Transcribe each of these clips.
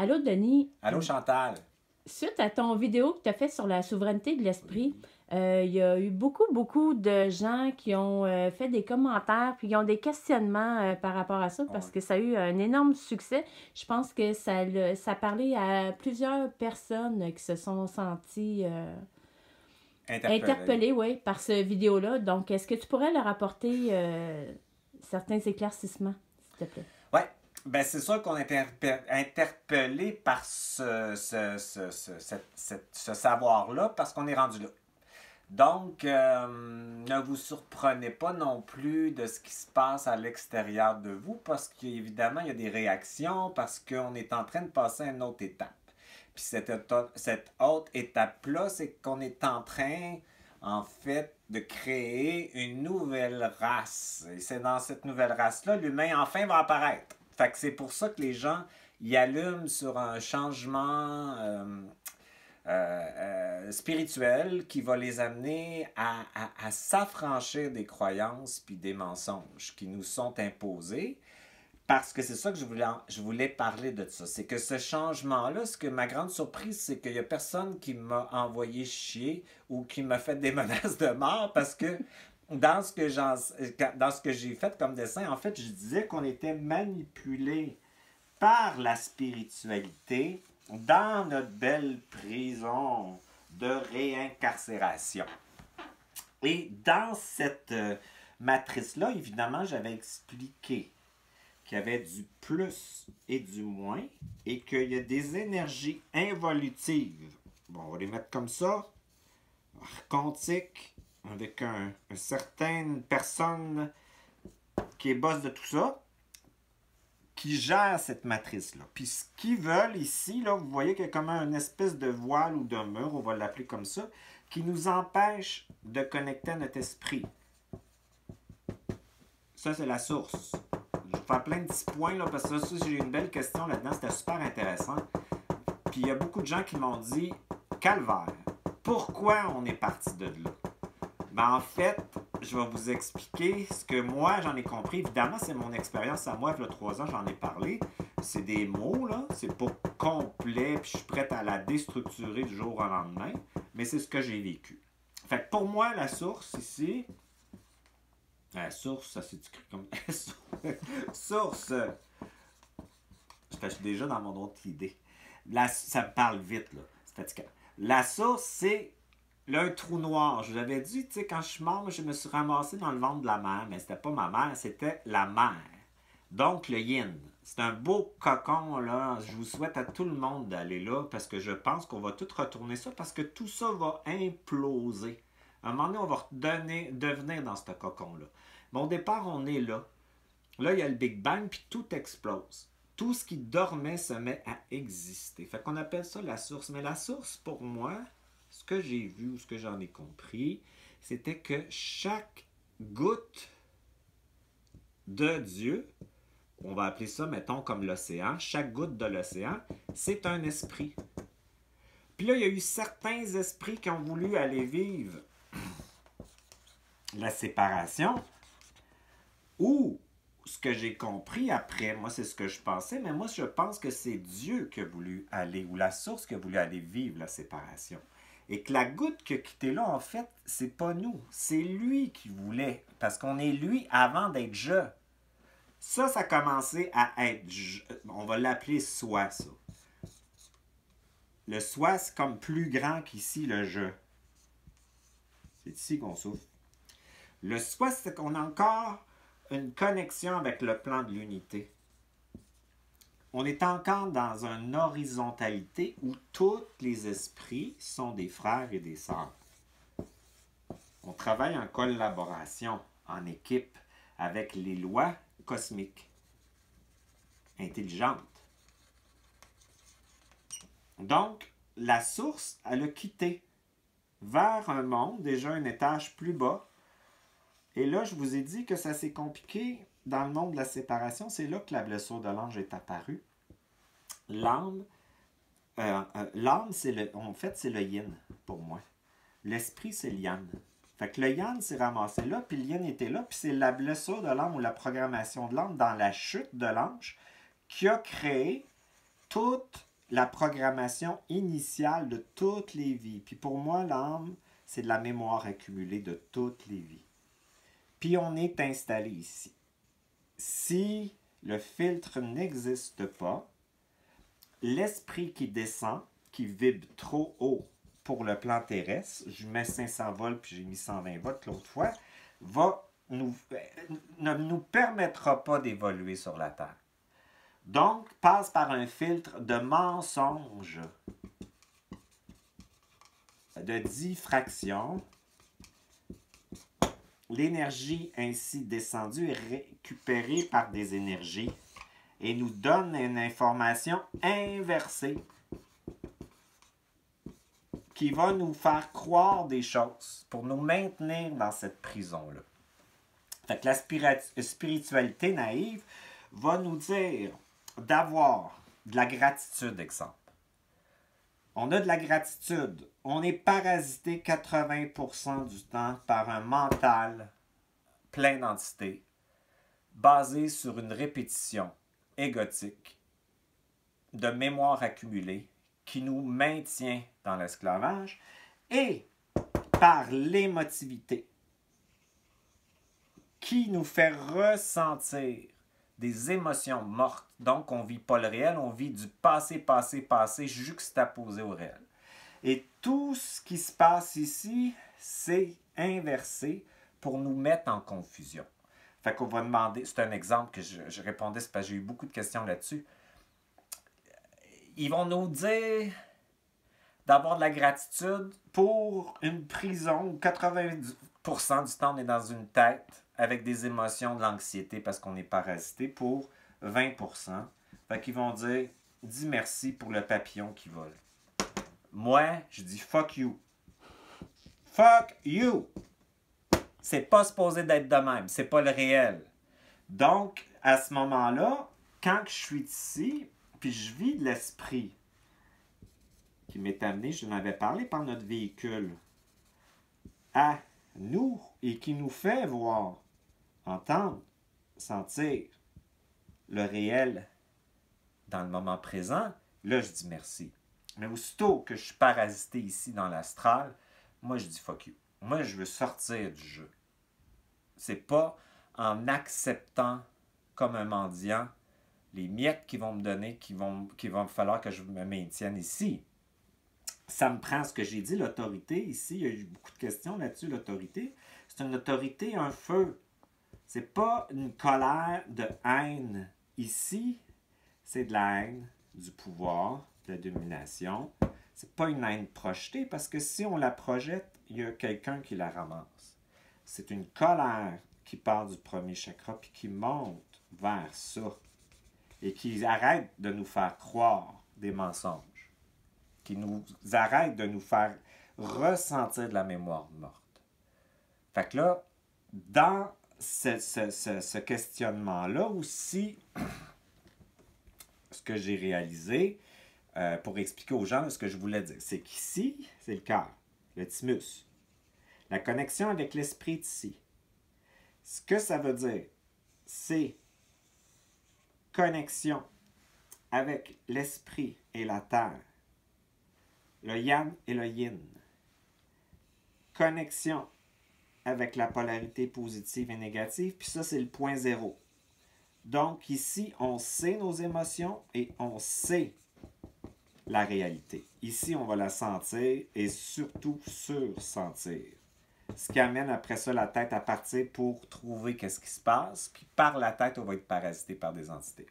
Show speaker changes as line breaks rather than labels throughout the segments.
Allô, Denis.
Allô, Chantal?
Suite à ton vidéo que tu as fait sur la souveraineté de l'esprit, il y a eu beaucoup de gens qui ont fait des commentaires puis qui ont des questionnements par rapport à ça parce
Ouais.
que ça a eu un énorme succès. Je pense que ça a parlé à plusieurs personnes qui se sont senties
Interpellé.
interpellées, oui, par ce vidéo-là. Donc, est-ce que tu pourrais leur apporter certains éclaircissements, s'il te plaît?
Ouais. Ben, c'est sûr qu'on est interpellé par ce savoir-là parce qu'on est rendu là. Donc, ne vous surprenez pas non plus de ce qui se passe à l'extérieur de vous parce qu'évidemment, il y a des réactions parce qu'on est en train de passer à une autre étape. Puis cette autre étape-là, c'est qu'on est en train, en fait, de créer une nouvelle race. Et c'est dans cette nouvelle race-là, l'humain enfin va apparaître. Fait que c'est pour ça que les gens y allument sur un changement spirituel qui va les amener à s'affranchir des croyances puis des mensonges qui nous sont imposés. Parce que c'est ça que je voulais parler de ça. C'est que ce changement-là, ce que ma grande surprise, c'est qu'il n'y a personne qui m'a envoyé chier ou qui m'a fait des menaces de mort parce que dans ce que j'ai fait comme dessin, en fait, je disais qu'on était manipulé par la spiritualité dans notre belle prison de réincarcération. Et dans cette matrice-là, évidemment, j'avais expliqué qu'il y avait du plus et du moins et qu'il y a des énergies involutives. Bon, on va les mettre comme ça. Quantique, avec une certaine personne qui est boss de tout ça, qui gère cette matrice-là. Puis ce qu'ils veulent ici, là, vous voyez qu'il y a comme une espèce de voile ou de mur, on va l'appeler comme ça, qui nous empêche de connecter à notre esprit. Ça, c'est la source. Je vais faire plein de petits points, là, parce que ça, j'ai une belle question là-dedans, c'était super intéressant. Puis il y a beaucoup de gens qui m'ont dit, calvaire, pourquoi on est parti de là? Ben, en fait, je vais vous expliquer ce que moi, j'en ai compris. Évidemment, c'est mon expérience à moi, il y a 3 ans, j'en ai parlé. C'est des mots, là. C'est pas complet, puis je suis prête à la déstructurer du jour au lendemain. Mais c'est ce que j'ai vécu. Fait que pour moi, la source ici... La source, ça s'est écrit comme... source... Je suis déjà dans mon autre idée. Ça me parle vite, là. C'est fatigant. La source, c'est... Là, un trou noir. Je vous avais dit, tu sais, quand je suis mort, je me suis ramassé dans le ventre de la mère, mais c'était pas ma mère, c'était la mère. Donc, le yin. C'est un beau cocon, là. Je vous souhaite à tout le monde d'aller là, parce que je pense qu'on va tout retourner ça, parce que tout ça va imploser. À un moment donné, on va devenir dans ce cocon-là. Mais au départ, on est là. Là, il y a le Big Bang, puis tout explose. Tout ce qui dormait se met à exister. Fait qu'on appelle ça la source. Mais la source, pour moi... Ce que j'ai vu ou ce que j'en ai compris, c'était que chaque goutte de Dieu, on va appeler ça, mettons, comme l'océan, chaque goutte de l'océan, c'est un esprit. Puis là, il y a eu certains esprits qui ont voulu aller vivre la séparation, ou ce que j'ai compris après, moi c'est ce que je pensais, mais moi je pense que c'est Dieu qui a voulu aller, ou la source qui a voulu aller vivre la séparation. Et que la goutte qui a quitté là, en fait, c'est pas nous. C'est lui qui voulait. Parce qu'on est lui avant d'être je. Ça a commencé à être je. On va l'appeler soi, ça. Le soi, c'est comme plus grand qu'ici, le je. C'est ici qu'on souffre. Le soi, c'est qu'on a encore une connexion avec le plan de l'unité. On est encore dans une horizontalité où tous les esprits sont des frères et des sœurs. On travaille en collaboration, en équipe, avec les lois cosmiques, intelligentes. Donc, la source, elle a quitté vers un monde, déjà un étage plus bas. Et là, je vous ai dit que ça s'est compliqué dans le monde de la séparation. C'est là que la blessure de l'ange est apparue. L'âme, en fait, c'est le yin pour moi. L'esprit, c'est le yang. Fait que le yang s'est ramassé là, puis le yin était là, puis c'est la blessure de l'âme ou la programmation de l'âme dans la chute de l'ange qui a créé toute la programmation initiale de toutes les vies. Puis pour moi, l'âme, c'est de la mémoire accumulée de toutes les vies. Puis on est installé ici. Si le filtre n'existe pas, l'esprit qui descend, qui vibre trop haut pour le plan terrestre, je mets 500 volts puis j'ai mis 120 volts l'autre fois, ne nous permettra pas d'évoluer sur la Terre. Donc, passe par un filtre de mensonge, de diffraction. L'énergie ainsi descendue est récupérée par des énergies et nous donne une information inversée qui va nous faire croire des choses pour nous maintenir dans cette prison-là. Fait que la spiritualité naïve va nous dire d'avoir de la gratitude, exemple. On a de la gratitude. On est parasité 80% du temps par un mental plein d'entités, basé sur une répétition égotique de mémoire accumulée qui nous maintient dans l'esclavage et par l'émotivité qui nous fait ressentir des émotions mortes. Donc, on ne vit pas le réel, on vit du passé juxtaposé au réel. Et tout ce qui se passe ici, c'est inversé pour nous mettre en confusion. Fait qu'on va demander, c'est un exemple que je répondais, c'est parce que j'ai eu beaucoup de questions là-dessus. Ils vont nous dire d'avoir de la gratitude pour une prison où 90% du temps on est dans une tête avec des émotions, de l'anxiété parce qu'on est parasité pour 20%. Fait qu'ils vont dire, dis merci pour le papillon qui vole. Moi, je dis fuck you. Fuck you! C'est pas supposé d'être de même, c'est pas le réel. Donc, à ce moment-là, quand je suis ici, puis je vis de l'esprit qui m'est amené, je n'avais parlé par notre véhicule, à nous et qui nous fait voir, entendre, sentir le réel dans le moment présent, là, je dis merci. Mais aussitôt que je suis parasité ici dans l'astral, moi, je dis fuck you. Moi, je veux sortir du jeu. C'est pas en acceptant comme un mendiant les miettes qu'ils vont me donner qu'il va falloir que je me maintienne ici. Ça me prend ce que j'ai dit, l'autorité ici. Il y a eu beaucoup de questions là-dessus, l'autorité. C'est une autorité, un feu. C'est pas une colère de haine. Ici, c'est de la haine, du pouvoir, de la domination. C'est pas une haine projetée parce que si on la projette, il y a quelqu'un qui la ramasse. C'est une colère qui part du premier chakra puis qui monte vers ça et qui arrête de nous faire croire des mensonges, qui nous arrête de nous faire ressentir de la mémoire morte. Fait que là, dans ce questionnement-là aussi, ce que j'ai réalisé, pour expliquer aux gens ce que je voulais dire, c'est qu'ici, c'est le cœur, le thymus. La connexion avec l'esprit est ici. Ce que ça veut dire, c'est connexion avec l'esprit et la terre, le yang et le yin. Connexion avec la polarité positive et négative, puis ça, c'est le point zéro. Donc ici, on sait nos émotions et on sait la réalité. Ici, on va la sentir et surtout sursentir. Ce qui amène après ça la tête à partir pour trouver qu'est-ce qui se passe, puis par la tête, on va être parasité par des entités.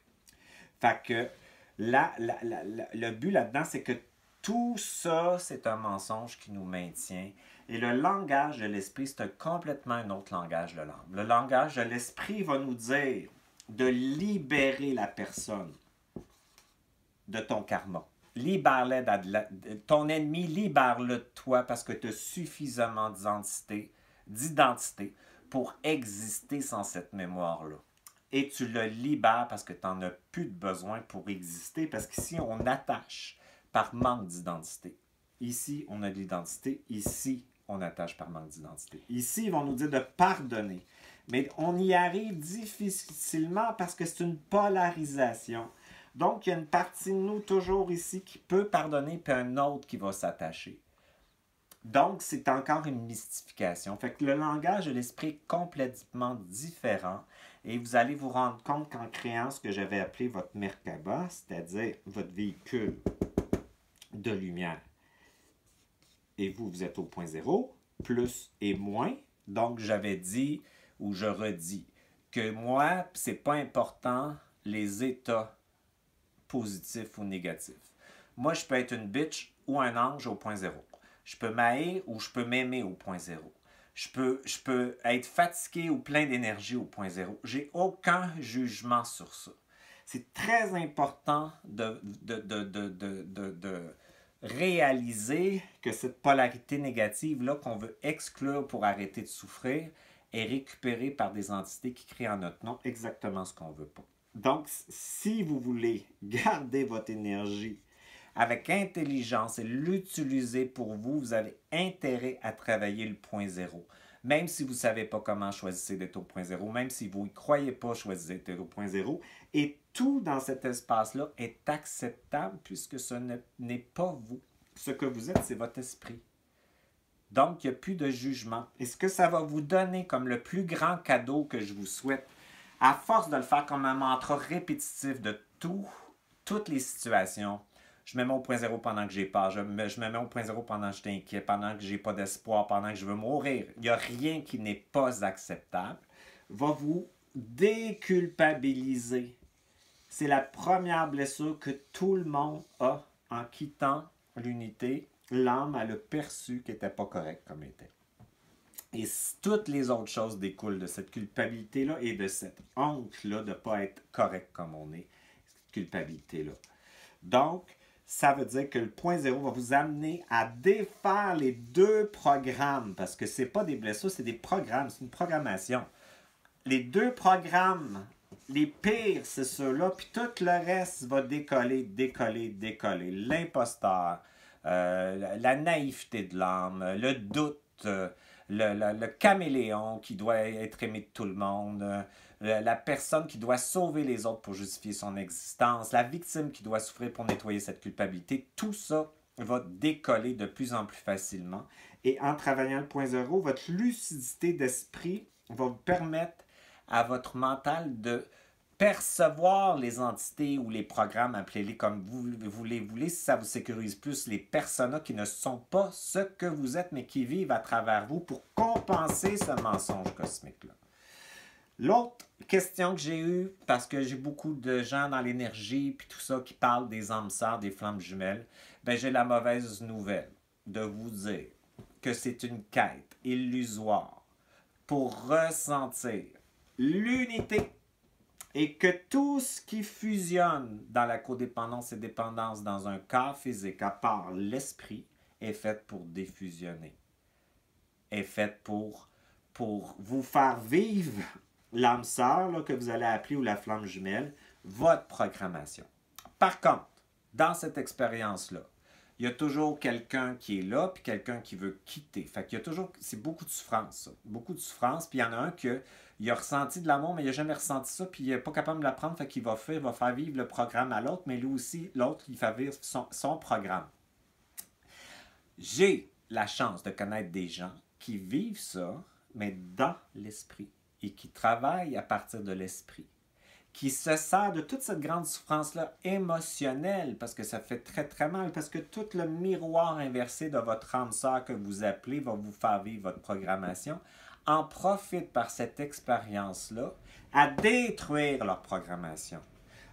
Fait que le but là-dedans, c'est que tout ça, c'est un mensonge qui nous maintient. Et le langage de l'esprit, c'est complètement un autre langage de l'âme. Le langage de l'esprit va nous dire de libérer la personne de ton karma. Libère-le ton ennemi, libère-le de toi parce que tu as suffisamment d'identité pour exister sans cette mémoire-là. Et tu le libères parce que tu n'en as plus de besoin pour exister parce qu'ici, on attache par manque d'identité. Ici, on a de l'identité. Ici, on attache par manque d'identité. Ici, ils vont nous dire de pardonner. Mais on y arrive difficilement parce que c'est une polarisation. Donc, il y a une partie de nous toujours ici qui peut pardonner, puis un autre qui va s'attacher. Donc, c'est encore une mystification. Fait que le langage de l'esprit est complètement différent. Et vous allez vous rendre compte qu'en créant ce que j'avais appelé votre Merkaba, c'est-à-dire votre véhicule de lumière, et vous, vous êtes au point zéro, plus et moins. Donc, j'avais dit, ou je redis, que moi, c'est pas important les états positifs ou négatifs. Moi, je peux être une bitch ou un ange au point zéro. Je peux m'haïr ou je peux m'aimer au point zéro. Je peux être fatigué ou plein d'énergie au point zéro. J'ai aucun jugement sur ça. C'est très important de réaliser que cette polarité négative-là qu'on veut exclure pour arrêter de souffrir est récupérée par des entités qui créent en notre nom exactement ce qu'on ne veut pas. Donc, si vous voulez garder votre énergie avec intelligence et l'utiliser pour vous, vous avez intérêt à travailler le point zéro. Même si vous ne savez pas comment, choisissez d'être au point zéro. Même si vous n'y croyez pas, choisissez d'être au point zéro. Et tout dans cet espace-là est acceptable puisque ce n'est pas vous. Ce que vous êtes, c'est votre esprit. Donc, il n'y a plus de jugement. Et ce que ça va vous donner comme le plus grand cadeau que je vous souhaite, à force de le faire comme un mantra répétitif de toutes les situations, je me mets au point zéro pendant que j'ai peur, je me mets au point zéro pendant que je suis inquiet, pendant que j'ai pas d'espoir, pendant que je veux mourir. Il n'y a rien qui n'est pas acceptable. Va vous déculpabiliser. C'est la première blessure que tout le monde a en quittant l'unité. L'âme, elle a perçu qu'elle n'était pas correcte comme elle était. Et toutes les autres choses découlent de cette culpabilité-là et de cette honte-là de ne pas être correct comme on est. Cette culpabilité-là. Donc, ça veut dire que le point zéro va vous amener à défaire les deux programmes. Parce que ce n'est pas des blessures, c'est des programmes, c'est une programmation. Les deux programmes, les pires, c'est ceux-là, puis tout le reste va décoller. L'imposteur, la naïveté de l'âme, le doute, le caméléon qui doit être aimé de tout le monde, la personne qui doit sauver les autres pour justifier son existence, la victime qui doit souffrir pour nettoyer cette culpabilité, tout ça va décoller de plus en plus facilement. Et en travaillant le point zéro, votre lucidité d'esprit va vous permettre à votre mental de percevoir les entités ou les programmes, appelez-les comme vous les voulez, si ça vous sécurise plus, les personas qui ne sont pas ce que vous êtes, mais qui vivent à travers vous pour compenser ce mensonge cosmique-là. L'autre question que j'ai eue, parce que j'ai beaucoup de gens dans l'énergie puis tout ça qui parlent des âmes sœurs, des flammes jumelles, ben j'ai la mauvaise nouvelle de vous dire que c'est une quête illusoire pour ressentir l'unité et que tout ce qui fusionne dans la codépendance et dépendance dans un corps physique, à part l'esprit, est fait pour défusionner, est fait pour vous faire vivre l'âme sœur là, que vous allez appeler ou la flamme jumelle, votre programmation. Par contre, dans cette expérience-là, il y a toujours quelqu'un qui est là puis quelqu'un qui veut quitter. Fait qu'il y a toujours, c'est beaucoup de souffrance, ça. Beaucoup de souffrance, puis il y en a un qui il a ressenti de l'amour, mais il n'a jamais ressenti ça, puis il n'est pas capable de l'apprendre, fait qu'il va faire vivre le programme à l'autre, mais lui aussi, l'autre, il fait vivre son programme. J'ai la chance de connaître des gens qui vivent ça, mais dans l'esprit, et qui travaillent à partir de l'esprit, qui se sert de toute cette grande souffrance-là émotionnelle, parce que ça fait très très mal, parce que tout le miroir inversé de votre âme sœur que vous appelez va vous faire vivre votre programmation, en profitent par cette expérience-là à détruire leur programmation.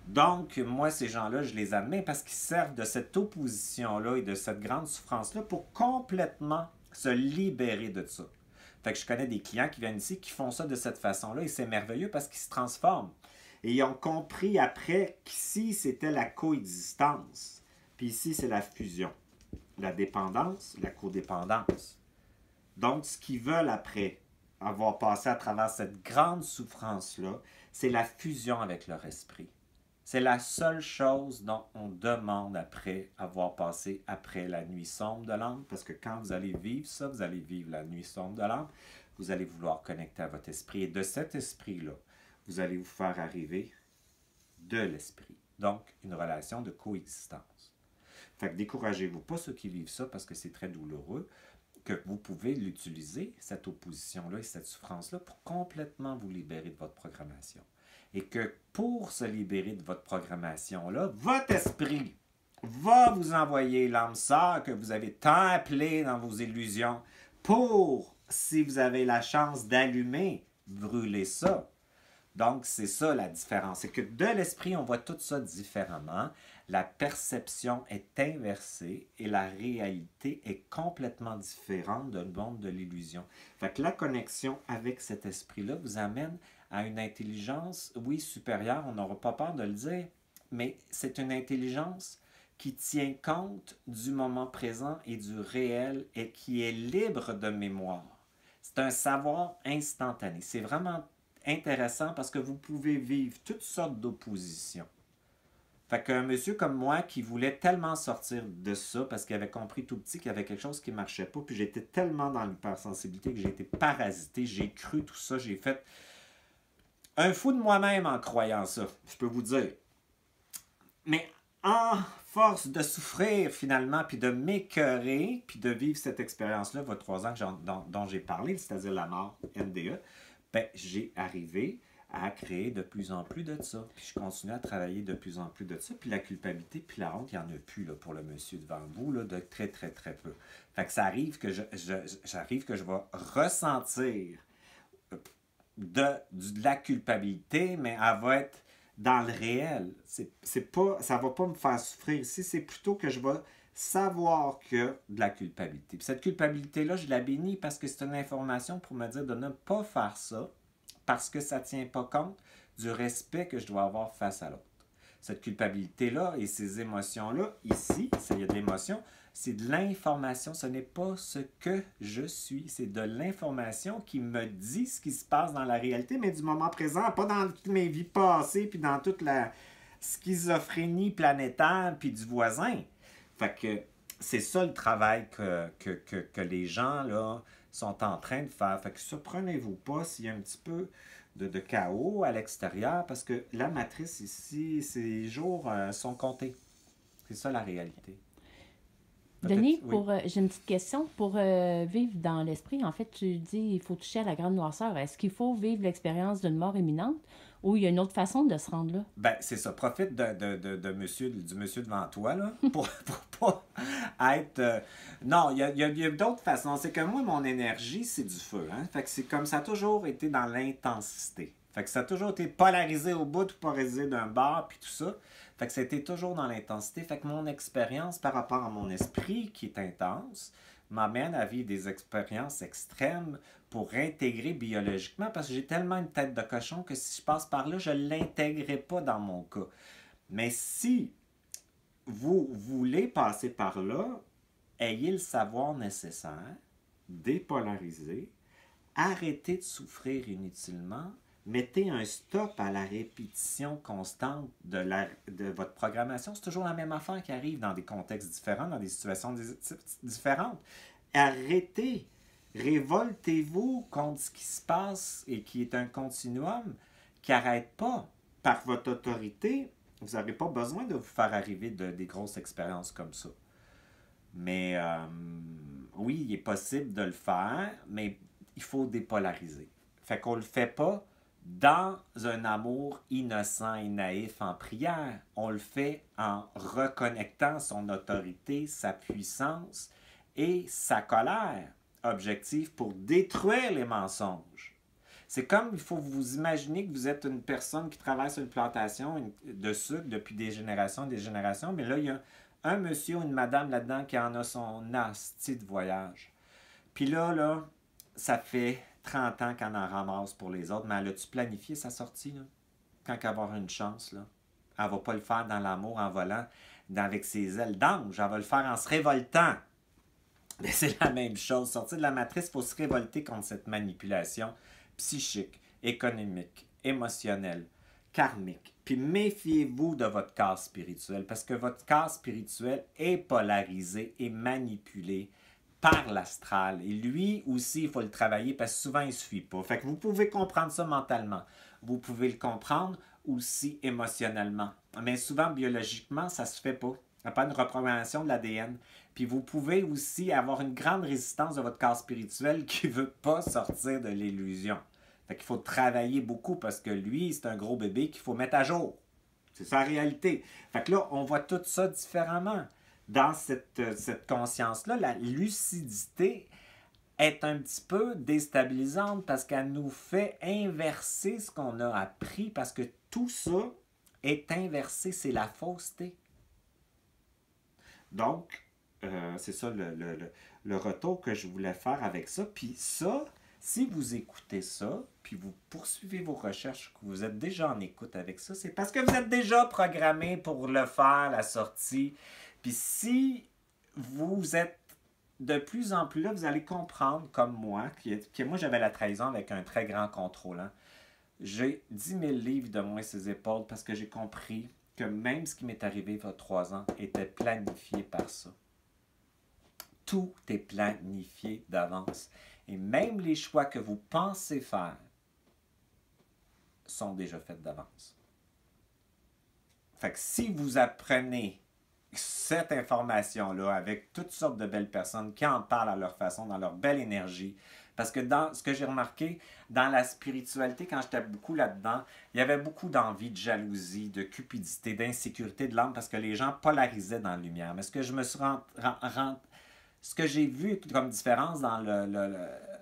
Donc, moi, ces gens-là, je les admets parce qu'ils servent de cette opposition-là et de cette grande souffrance-là pour complètement se libérer de ça. Fait que je connais des clients qui viennent ici qui font ça de cette façon-là et c'est merveilleux parce qu'ils se transforment. Et ils ont compris après qu'ici, c'était la coexistence. Puis ici, c'est la fusion. La dépendance, la codépendance. Donc, ce qu'ils veulent après avoir passé à travers cette grande souffrance-là, c'est la fusion avec leur esprit. C'est la seule chose dont on demande après avoir passé après la nuit sombre de l'âme, parce que quand vous allez vivre ça, vous allez vivre la nuit sombre de l'âme, vous allez vouloir connecter à votre esprit. Et de cet esprit-là, vous allez vous faire arriver de l'esprit. Donc, une relation de coexistence. Fait que découragez-vous pas ceux qui vivent ça parce que c'est très douloureux, que vous pouvez l'utiliser, cette opposition-là et cette souffrance-là, pour complètement vous libérer de votre programmation. Et que pour se libérer de votre programmation-là, votre esprit va vous envoyer l'âme sœur que vous avez tant appelée dans vos illusions pour, si vous avez la chance d'allumer, brûler ça. Donc, c'est ça la différence. C'est que de l'esprit, on voit tout ça différemment. La perception est inversée et la réalité est complètement différente du monde de l'illusion. Fait que la connexion avec cet esprit-là vous amène à une intelligence, oui, supérieure, on n'aura pas peur de le dire, mais c'est une intelligence qui tient compte du moment présent et du réel et qui est libre de mémoire. C'est un savoir instantané. C'est vraiment intéressant parce que vous pouvez vivre toutes sortes d'oppositions. Fait qu'un monsieur comme moi qui voulait tellement sortir de ça parce qu'il avait compris tout petit qu'il y avait quelque chose qui ne marchait pas, puis j'étais tellement dans l'hypersensibilité que j'ai été parasité, j'ai cru tout ça, j'ai fait un fou de moi-même en croyant ça, je peux vous dire. Mais en force de souffrir finalement, puis de m'écœurer, puis de vivre cette expérience-là, votre 3 ans dont j'ai parlé, c'est-à-dire la mort NDE, ben, j'ai arrivé à créer de plus en plus de ça. Puis je continue à travailler de plus en plus de ça. Puis la culpabilité, puis la honte, il n'y en a plus là, pour le monsieur devant vous, là, de très, très, très peu. Fait que ça arrive que j'arrive que je vais ressentir de la culpabilité, mais elle va être dans le réel. C'est pas, ça ne va pas me faire souffrir ici, c'est plutôt que je vais savoir que de la culpabilité. Puis cette culpabilité-là, je la bénis parce que c'est une information pour me dire de ne pas faire ça parce que ça ne tient pas compte du respect que je dois avoir face à l'autre. Cette culpabilité-là et ces émotions-là, ici, il y a de l'émotion, c'est de l'information. Ce n'est pas ce que je suis. C'est de l'information qui me dit ce qui se passe dans la réalité, mais du moment présent, pas dans toutes mes vies passées, puis dans toute la schizophrénie planétaire, puis du voisin. Fait que c'est ça le travail que les gens là, sont en train de faire. Fait que surprenez-vous pas s'il y a un petit peu de chaos à l'extérieur, parce que la matrice ici, ses jours sont comptés. C'est ça la réalité.
Denis,
Oui.
j'ai une petite question. Pour vivre dans l'esprit, en fait, tu dis il faut toucher à la grande noirceur. Est-ce qu'il faut vivre l'expérience d'une mort imminente ou il y a une autre façon de se rendre là?
Ben, c'est ça. Profite du monsieur devant toi, là, pour pas être... Non, il y a d'autres façons. C'est que moi, mon énergie, c'est du feu. Hein? Fait que c'est comme ça a toujours été dans l'intensité. Fait que ça a toujours été polarisé au bout ou polarisé d'un bord, puis tout ça. Fait que ça a été toujours dans l'intensité. Fait que mon expérience par rapport à mon esprit, qui est intense, m'amène à vivre des expériences extrêmes pour intégrer biologiquement, parce que j'ai tellement une tête de cochon que si je passe par là, je ne l'intégrerai pas dans mon cas. Mais si vous voulez passer par là, ayez le savoir nécessaire, dépolariser, arrêtez de souffrir inutilement, mettez un stop à la répétition constante de votre programmation. C'est toujours la même affaire qui arrive dans des contextes différents, dans des situations différentes. Arrêtez, révoltez-vous contre ce qui se passe et qui est un continuum qui n'arrête pas. Par votre autorité, vous n'avez pas besoin de vous faire arriver des grosses expériences comme ça. Mais oui, il est possible de le faire, mais il faut dépolariser. Fait qu'on ne le fait pas dans un amour innocent et naïf en prière. On le fait en reconnectant son autorité, sa puissance et sa colère objective pour détruire les mensonges. C'est comme, il faut vous imaginer que vous êtes une personne qui travaille sur une plantation de sucre depuis des générations, mais là, il y a un monsieur ou une madame là-dedans qui en a son asti de voyage. Puis là, ça fait 30 ans qu'elle en ramasse pour les autres, mais elle a-tu planifié sa sortie, là? Quand elle va avoir une chance, là? Elle va pas le faire dans l'amour, en volant, avec ses ailes d'ange. Elle va le faire en se révoltant. Mais c'est la même chose. Sortir de la matrice, il faut se révolter contre cette manipulation psychique, économique, émotionnelle, karmique. Puis méfiez-vous de votre corps spirituel, parce que votre corps spirituel est polarisé et manipulé par l'astral. Et lui aussi, il faut le travailler parce que souvent, il ne suffit pas. Fait que vous pouvez comprendre ça mentalement. Vous pouvez le comprendre aussi émotionnellement. Mais souvent, biologiquement, ça se fait pas. Il n'y a pas une reprogrammation de l'ADN. Puis vous pouvez aussi avoir une grande résistance de votre corps spirituel qui ne veut pas sortir de l'illusion. Fait qu'il faut travailler beaucoup parce que lui, c'est un gros bébé qu'il faut mettre à jour. C'est ça la réalité. Fait que là, on voit tout ça différemment. Dans cette conscience-là, la lucidité est un petit peu déstabilisante parce qu'elle nous fait inverser ce qu'on a appris parce que tout ça est inversé, c'est la fausseté. Donc, c'est ça le retour que je voulais faire avec ça. Puis ça, si vous écoutez ça, puis vous poursuivez vos recherches, que vous êtes déjà en écoute avec ça, c'est parce que vous êtes déjà programmé pour le faire, la sortie. Puis si vous êtes de plus en plus là, vous allez comprendre, comme moi, que moi j'avais la trahison avec un très grand contrôle. Hein. J'ai 10 000 livres de moins sur les épaules parce que j'ai compris que même ce qui m'est arrivé il y a 3 ans était planifié par ça. Tout est planifié d'avance. Et même les choix que vous pensez faire sont déjà faits d'avance. Fait que si vous apprenez cette information-là avec toutes sortes de belles personnes qui en parlent à leur façon, dans leur belle énergie, parce que dans ce que j'ai remarqué, dans la spiritualité, quand j'étais beaucoup là-dedans, il y avait beaucoup d'envie, de jalousie, de cupidité, d'insécurité de l'âme parce que les gens polarisaient dans la lumière. Mais ce que je me suis ce que j'ai vu comme différence dans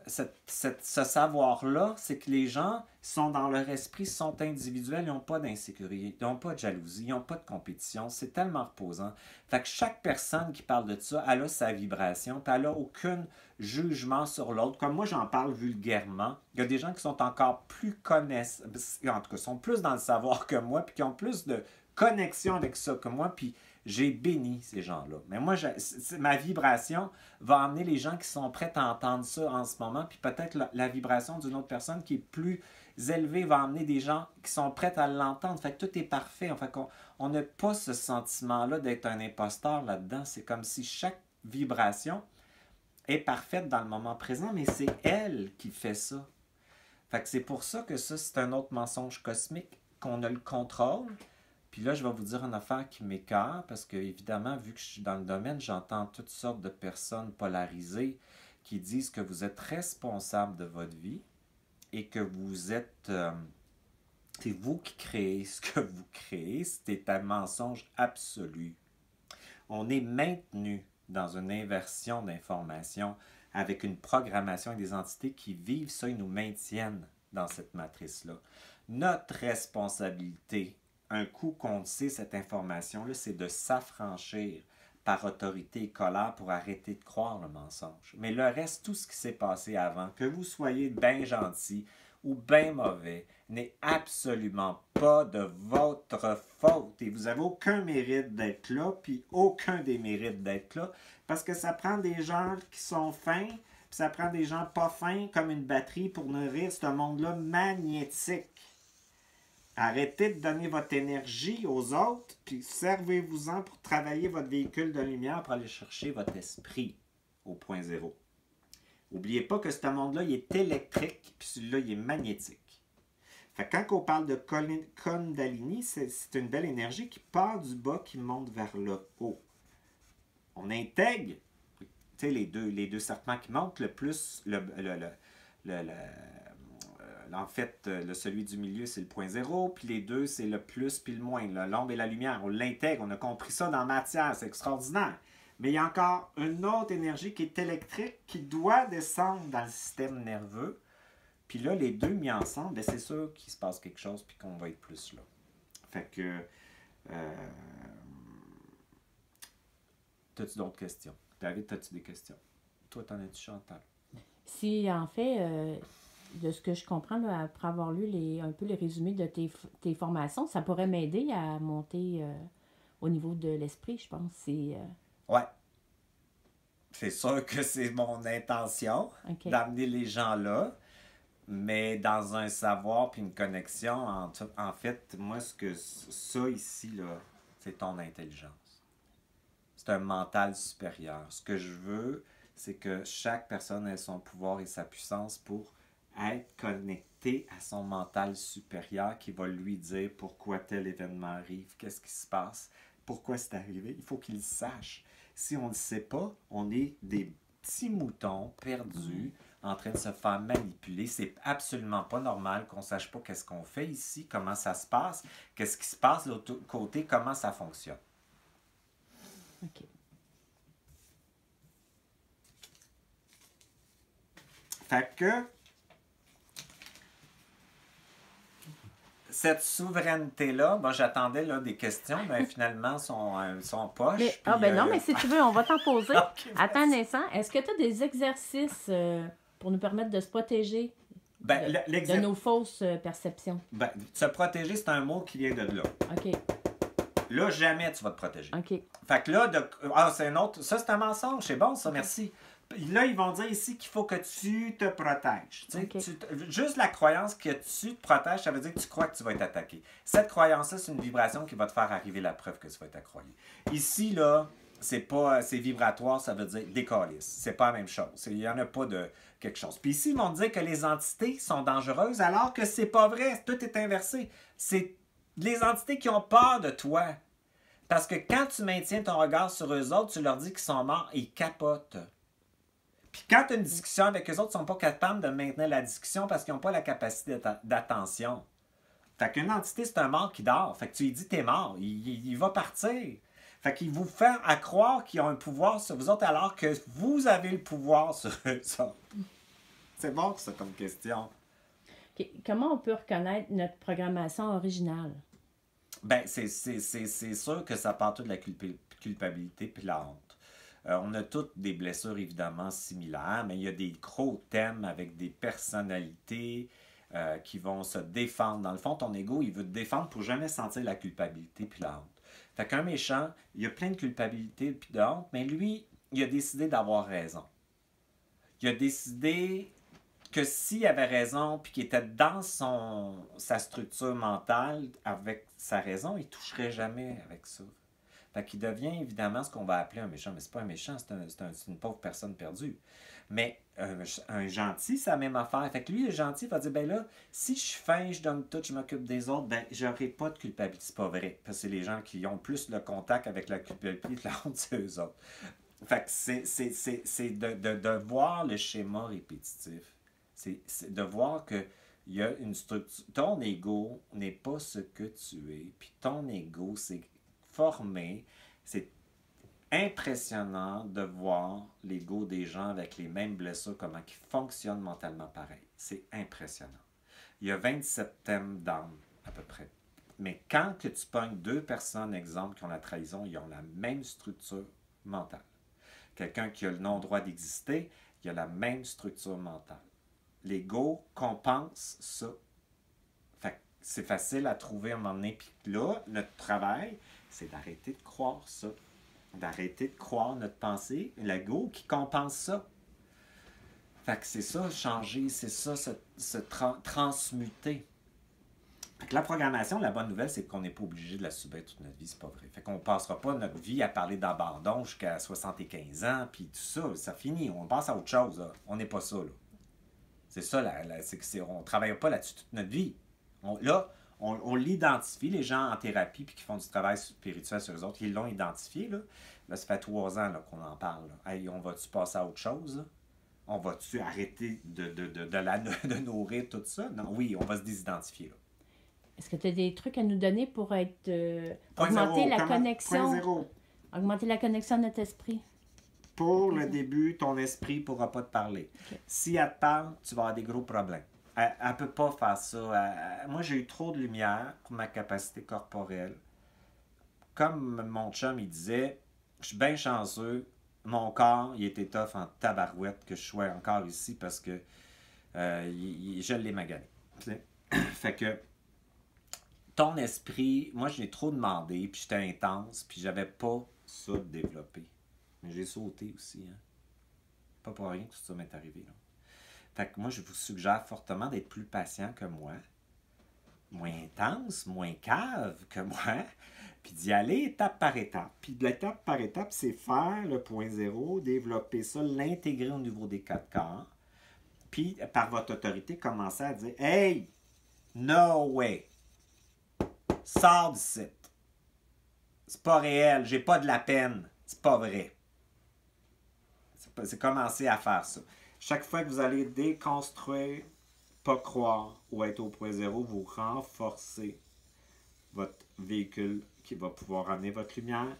ce savoir-là, c'est que les gens sont dans leur esprit, sont individuels, ils n'ont pas d'insécurité, ils n'ont pas de jalousie, ils n'ont pas de compétition. C'est tellement reposant. Fait que chaque personne qui parle de ça, elle a sa vibration, puis elle n'a aucun jugement sur l'autre. Comme moi, j'en parle vulgairement. Il y a des gens qui sont encore plus connaissants, en tout cas, sont plus dans le savoir que moi, puis qui ont plus de connexion avec ça que moi, puis j'ai béni ces gens-là. Mais moi, ma vibration va amener les gens qui sont prêts à entendre ça en ce moment, puis peut-être la vibration d'une autre personne qui est plus élevée va amener des gens qui sont prêts à l'entendre. Fait que tout est parfait. Fait qu'on n'a pas ce sentiment-là d'être un imposteur là-dedans. C'est comme si chaque vibration est parfaite dans le moment présent, mais c'est elle qui fait ça. Fait que c'est pour ça que ça, c'est un autre mensonge cosmique, qu'on a le contrôle. Puis là, je vais vous dire une affaire qui m'écœure, parce que, évidemment, vu que je suis dans le domaine, j'entends toutes sortes de personnes polarisées qui disent que vous êtes responsable de votre vie et que vous êtes... c'est vous qui créez ce que vous créez. C'est un mensonge absolu. On est maintenu dans une inversion d'informations avec une programmation et des entités qui vivent ça et nous maintiennent dans cette matrice-là. Notre responsabilité, un coup qu'on sait cette information-là, c'est de s'affranchir par autorité et colère pour arrêter de croire le mensonge. Mais le reste, tout ce qui s'est passé avant, que vous soyez bien gentil ou bien mauvais, n'est absolument pas de votre faute. Et vous n'avez aucun mérite d'être là, puis aucun démérite d'être là, parce que ça prend des gens qui sont fins, puis ça prend des gens pas fins comme une batterie pour nourrir ce monde-là magnétique. Arrêtez de donner votre énergie aux autres, puis servez-vous-en pour travailler votre véhicule de lumière pour aller chercher votre esprit au point zéro. N'oubliez pas que ce monde-là, il est électrique, puis celui-là, il est magnétique. Fait que quand on parle de Kundalini, c'est une belle énergie qui part du bas, qui monte vers le haut. On intègre, tu sais, les deux serpents qui montent, le plus, en fait, celui du milieu, c'est le point zéro, puis les deux, c'est le plus puis le moins, l'ombre et la lumière. On l'intègre, on a compris ça dans la matière, c'est extraordinaire. Mais il y a encore une autre énergie qui est électrique, qui doit descendre dans le système nerveux. Puis là, les deux mis ensemble, c'est sûr qu'il se passe quelque chose, puis qu'on va être plus là. Fait que... T'as-tu d'autres questions? David, t'as-tu des questions? Toi, t'en as-tu, Chantal?
Si, en fait, de ce que je comprends, là, après avoir lu un peu les résumés de tes formations, ça pourrait m'aider à monter au niveau de l'esprit, je pense.
Ouais. C'est sûr que c'est mon intention d'amener les gens là, mais dans un savoir puis une connexion. En fait, moi, ça ici, là, c'est ton intelligence. C'est un mental supérieur. Ce que je veux, c'est que chaque personne ait son pouvoir et sa puissance pour être connecté à son mental supérieur qui va lui dire pourquoi tel événement arrive, qu'est-ce qui se passe, pourquoi c'est arrivé. Il faut qu'il le sache. Si on ne le sait pas, on est des petits moutons perdus en train de se faire manipuler. C'est absolument pas normal qu'on ne sache pas qu'est-ce qu'on fait ici, comment ça se passe, qu'est-ce qui se passe de l'autre côté, comment ça fonctionne.
OK.
Fait que cette souveraineté-là, bon, j'attendais là, des questions, mais finalement, sont poches.
Mais,
puis,
ben non, mais si tu veux, on va t'en poser.
Ok,
Attends un instant. Est-ce que tu as des exercices pour nous permettre de se protéger
ben,
de nos fausses perceptions?
Ben, se protéger, c'est un mot qui vient de là.
OK.
Là, jamais tu vas te protéger.
OK.
Fait que là, c'est un autre. Ça, c'est un mensonge. C'est bon, ça, merci. Là, ils vont dire ici qu'il faut que tu te protèges.
Ok.
Juste la croyance que tu te protèges, ça veut dire que tu crois que tu vas être attaqué. Cette croyance-là, c'est une vibration qui va te faire arriver la preuve que tu vas être accroyé. Ici, là, c'est vibratoire, ça veut dire décalisse. C'est pas la même chose. Il n'y en a pas de quelque chose. Puis ici, ils vont dire que les entités sont dangereuses alors que c'est pas vrai. Tout est inversé. C'est les entités qui ont peur de toi. Parce que quand tu maintiens ton regard sur eux autres, tu leur dis qu'ils sont morts et ils capotent. Puis quand tu as une discussion avec eux autres, ils ne sont pas capables de maintenir la discussion parce qu'ils n'ont pas la capacité d'attention. Fait qu'une entité, c'est un mort qui dort. Fait que tu lui dis, t'es mort. Il va partir. Fait qu'il vous fait à croire qu'ils ont un pouvoir sur vous autres alors que vous avez le pouvoir sur eux autres. C'est bon, ça, comme question.
OK. Comment on peut reconnaître notre programmation originale?
Ben, c'est sûr que ça part tout de la culpabilité puis la honte. On a toutes des blessures évidemment similaires, mais il y a des gros thèmes avec des personnalités qui vont se défendre. Dans le fond, ton ego, il veut te défendre pour jamais sentir la culpabilité puis la honte. Fait qu'un méchant, il a plein de culpabilité puis de honte, mais lui, il a décidé d'avoir raison. Il a décidé que s'il avait raison puis qu'il était dans sa structure mentale avec sa raison, il ne toucherait jamais avec ça. Fait qu'il devient évidemment ce qu'on va appeler un méchant. Mais c'est pas un méchant, c'est une pauvre personne perdue. Mais un gentil, c'est la même affaire. Fait que lui, le gentil va dire, ben là, si je suis fin, je donne tout, je m'occupe des autres, ben j'aurai pas de culpabilité. C'est pas vrai. Parce que c'est les gens qui ont plus le contact avec la culpabilité que la honte, c'est eux autres. Fait que c'est de voir le schéma répétitif. C'est de voir que il y a une structure. Ton ego n'est pas ce que tu es. Puis ton ego, c'est formé. C'est impressionnant de voir l'ego des gens avec les mêmes blessures, comment ils fonctionnent mentalement pareil. C'est impressionnant. Il y a 27 thèmes d'âme, à peu près. Mais quand que tu pognes deux personnes, exemple, qui ont la trahison, ils ont la même structure mentale. Quelqu'un qui a le non-droit d'exister, il a la même structure mentale. L'ego compense ça. Fait que c'est facile à trouver à un moment donné. Puis là, notre travail, c'est d'arrêter de croire ça. D'arrêter de croire notre pensée. L'ego qui compense ça. Fait que c'est ça, changer, c'est ça, se transmuter. Fait que la programmation, la bonne nouvelle, c'est qu'on n'est pas obligé de la subir toute notre vie, c'est pas vrai. Fait qu'on ne passera pas notre vie à parler d'abandon jusqu'à 75 ans, puis tout ça, ça finit. On passe à autre chose, là. On n'est pas ça, là. C'est ça, on ne travaille pas là-dessus toute notre vie. On l'identifie, les gens en thérapie puis qui font du travail spirituel sur les autres, ils l'ont identifié. Là, ça fait 3 ans là, qu'on en parle. Là. Hey, on va-tu passer à autre chose? Là? On va-tu arrêter de nourrir tout ça? Non, oui, on va se désidentifier. Là.
Est-ce que tu as des trucs à nous donner pour être
augmenter
la connexion?
Point zéro.
Augmenter la connexion de notre esprit.
Pour le début, ton esprit ne pourra pas te parler. Okay. Si elle te parle, tu vas avoir des gros problèmes. Elle ne peut pas faire ça. Moi, j'ai eu trop de lumière pour ma capacité corporelle. Comme mon chum, il disait, je suis bien chanceux. Mon corps, il était tough en tabarouette que je sois encore ici parce que je l'ai magané. Fait que ton esprit, moi, je l'ai trop demandé, puis j'étais intense, puis j'avais pas ça de développer. Mais j'ai sauté aussi. Hein. Pas pour rien que tout ça m'est arrivé. Là. Fait que moi, je vous suggère fortement d'être plus patient que moi, moins intense, moins cave que moi, puis d'y aller étape par étape. Puis de l'étape par étape, c'est faire le point zéro, développer ça, l'intégrer au niveau des 4 corps, Puis, par votre autorité, commencez à dire « Hey, no way! Sors du site! C'est pas réel, j'ai pas de la peine, c'est pas vrai. » C'est commencer à faire ça. Chaque fois que vous allez déconstruire, pas croire ou être au point zéro, vous renforcez votre véhicule qui va pouvoir amener votre lumière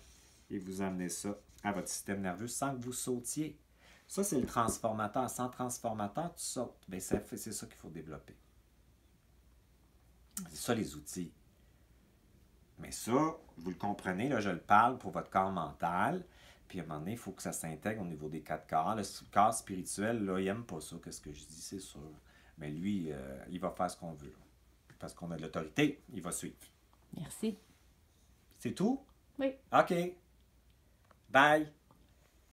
et vous amener ça à votre système nerveux sans que vous sautiez. Ça, c'est le transformateur. Sans transformateur, tu sautes. Bien, c'est ça qu'il faut développer. C'est ça les outils. Mais ça, vous le comprenez, là, je le parle pour votre corps mental. Puis à un moment donné, il faut que ça s'intègre au niveau des 4 corps. Le corps spirituel, là, il n'aime pas ça, qu'est-ce que je dis, c'est sûr. Mais lui, il va faire ce qu'on veut. Parce qu'on a de l'autorité, il va suivre.
Merci.
C'est tout?
Oui.
OK. Bye.